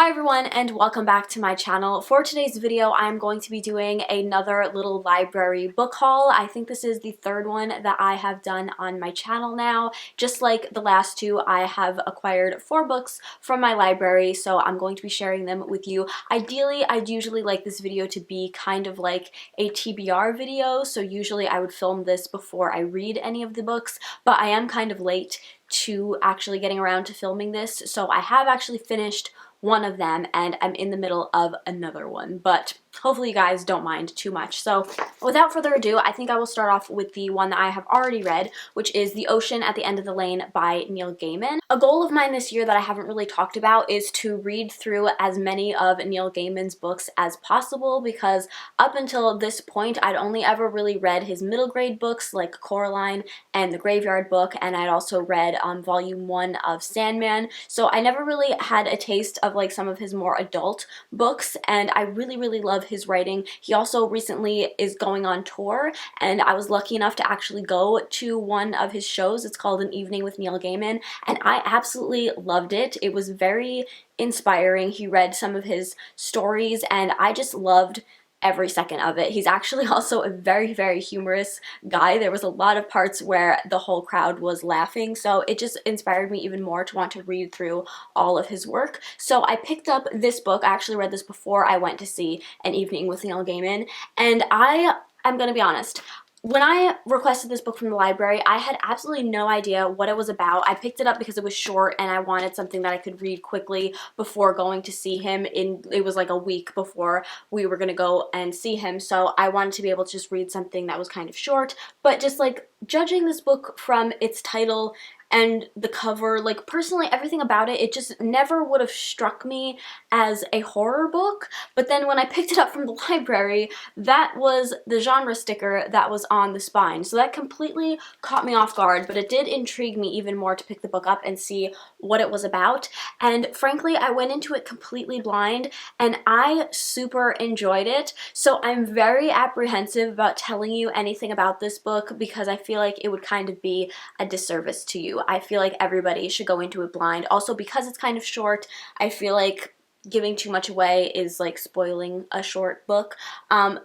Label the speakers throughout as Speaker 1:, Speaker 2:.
Speaker 1: Hi everyone and welcome back to my channel. For today's video, I'm going to be doing another little library book haul. I think this is the third one that I have done on my channel now. Just like the last two, I have acquired 4 books from my library, so I'm going to be sharing them with you. Ideally, I'd usually like this video to be kind of like a TBR video, so usually I would film this before I read any of the books, but I am kind of late to actually getting around to filming this, so I have actually finished one of them and I'm in the middle of another one, but hopefully you guys don't mind too much. So without further ado, I think I will start off with the one that I have already read, which is The Ocean at the End of the Lane by Neil Gaiman. A goal of mine this year that I haven't really talked about is to read through as many of Neil Gaiman's books as possible, because up until this point I'd only ever really read his middle grade books like Coraline and The Graveyard Book, and I'd also read volume 1 of Sandman, so I never really had a taste of like some of his more adult books, and I really love his writing. He also recently is going on tour, and I was lucky enough to actually go to one of his shows. It's called An Evening with Neil Gaiman, and I absolutely loved it. It was very inspiring. He read some of his stories, and I just loved every second of it. He's actually also a very humorous guy. There was a lot of parts where the whole crowd was laughing, so it just inspired me even more to want to read through all of his work. So I picked up this book. I actually read this before I went to see An Evening with Neil Gaiman, and I'm gonna be honest, when I requested this book from the library, I had absolutely no idea what it was about. I picked it up because it was short and I wanted something that I could read quickly before going to see him. It was like a week before we were going to go and see him, so I wanted to be able to just read something that was kind of short. But just like judging this book from its title and the cover, like personally everything about it, it just never would have struck me as a horror book. But then when I picked it up from the library, that was the genre sticker that was on the spine, so that completely caught me off guard, but it did intrigue me even more to pick the book up and see what it was about. And frankly, I went into it completely blind and I super enjoyed it, so I'm very apprehensive about telling you anything about this book because I feel like it would kind of be a disservice to you. I feel like everybody should go into it blind. Also, because it's kind of short, I feel like giving too much away is like spoiling a short book.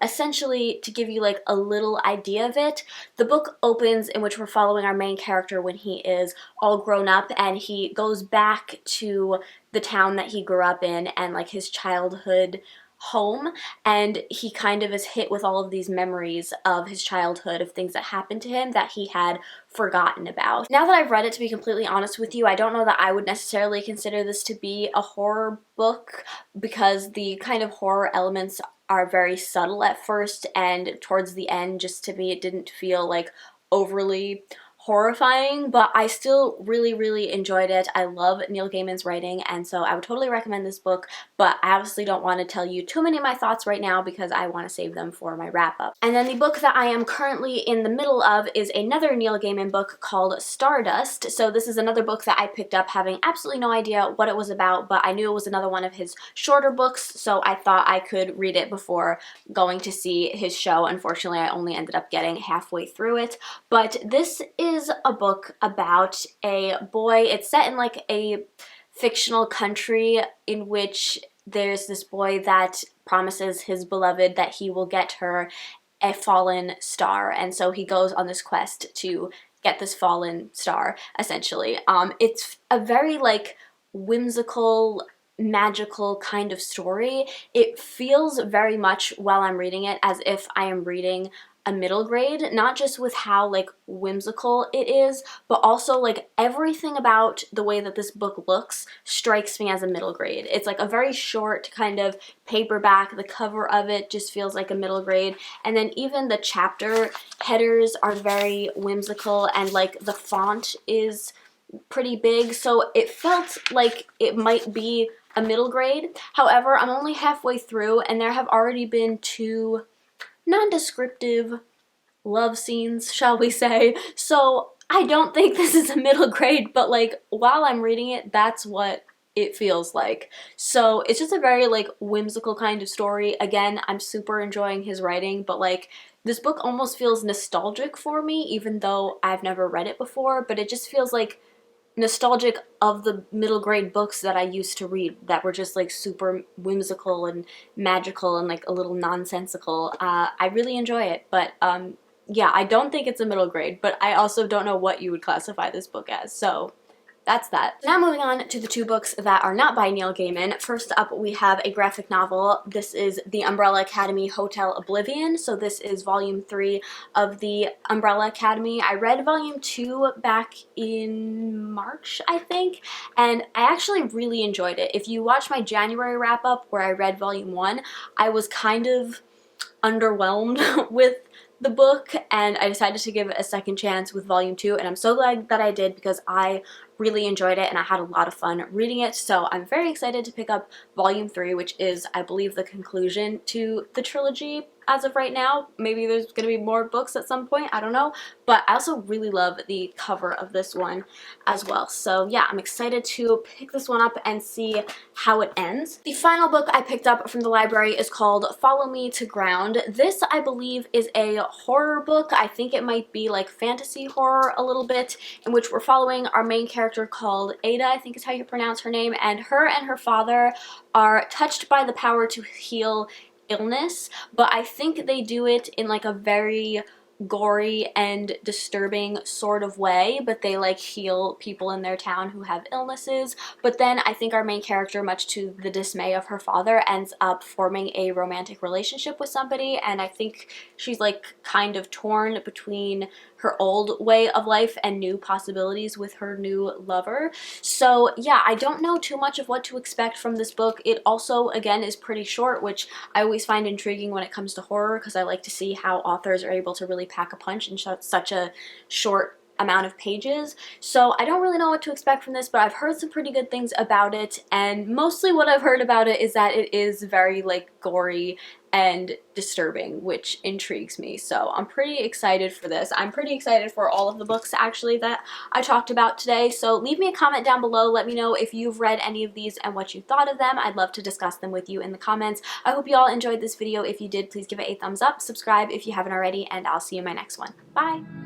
Speaker 1: Essentially, to give you like a little idea of it, the book opens in which we're following our main character when he is all grown up and he goes back to the town that he grew up in and like his childhood home, and he kind of is hit with all of these memories of his childhood, of things that happened to him that he had forgotten about. Now that I've read it, to be completely honest with you, I don't know that I would necessarily consider this to be a horror book, because the kind of horror elements are very subtle at first, and towards the end, just to me, it didn't feel like overly horrifying, but I still really enjoyed it. I love Neil Gaiman's writing, and so I would totally recommend this book, but I obviously don't want to tell you too many of my thoughts right now because I want to save them for my wrap-up. And then the book that I am currently in the middle of is another Neil Gaiman book called Stardust. So this is another book that I picked up having absolutely no idea what it was about, but I knew it was another one of his shorter books, so I thought I could read it before going to see his show. Unfortunately, I only ended up getting halfway through it, but this is a book about a boy. It's set in like a fictional country in which there's this boy that promises his beloved that he will get her a fallen star, and so he goes on this quest to get this fallen star, essentially. It's a very like whimsical, magical kind of story. It feels very much while I'm reading it as if I am reading a middle grade, not just with how like whimsical it is, but also like everything about the way that this book looks strikes me as a middle grade. It's like a very short kind of paperback. The cover of it just feels like a middle grade, and then even the chapter headers are very whimsical, and like the font is pretty big, so it felt like it might be a middle grade. However, I'm only halfway through and there have already been 2 non-descriptive love scenes, shall we say, so I don't think this is a middle grade, but like while I'm reading it, that's what it feels like. So it's just a very like whimsical kind of story. Again, I'm super enjoying his writing, but like this book almost feels nostalgic for me, even though I've never read it before, but it just feels like nostalgic of the middle grade books that I used to read that were just like super whimsical and magical and like a little nonsensical. I really enjoy it, but yeah, I don't think it's a middle grade, but I also don't know what you would classify this book as, so that's that. Now moving on to the two books that are not by Neil Gaiman. First up, we have a graphic novel. This is The Umbrella Academy Hotel Oblivion. So this is volume 3 of The Umbrella Academy. I read volume 2 back in March, I think, and I actually really enjoyed it. If you watch my January wrap-up where I read volume 1, I was kind of underwhelmed with the book, and I decided to give it a second chance with volume 2, and I'm so glad that I did because I really enjoyed it and I had a lot of fun reading it. So I'm very excited to pick up volume 3, which is, I believe, the conclusion to the trilogy as of right now. Maybe there's going to be more books at some point, I don't know, but I also really love the cover of this one as well. So yeah, I'm excited to pick this one up and see how it ends. The final book I picked up from the library is called Follow Me to Ground. This, I believe, is a horror book. I think it might be like fantasy horror a little bit, in which we're following our main character called Ada, I think is how you pronounce her name, and her father are touched by the power to heal illness, but I think they do it in like a very gory and disturbing sort of way, but they like heal people in their town who have illnesses. But then I think our main character, much to the dismay of her father, ends up forming a romantic relationship with somebody, and I think she's like kind of torn between her old way of life and new possibilities with her new lover. So yeah, I don't know too much of what to expect from this book. It also, again, is pretty short, which I always find intriguing when it comes to horror because I like to see how authors are able to really pack a punch in such a short amount of pages. So I don't really know what to expect from this, but I've heard some pretty good things about it, and mostly what I've heard about it is that it is very like gory and disturbing, which intrigues me. So I'm pretty excited for this. I'm pretty excited for all of the books actually that I talked about today. So leave me a comment down below. Let me know if you've read any of these and what you thought of them. I'd love to discuss them with you in the comments. I hope you all enjoyed this video. If you did, please give it a thumbs up, subscribe if you haven't already, and I'll see you in my next one. Bye!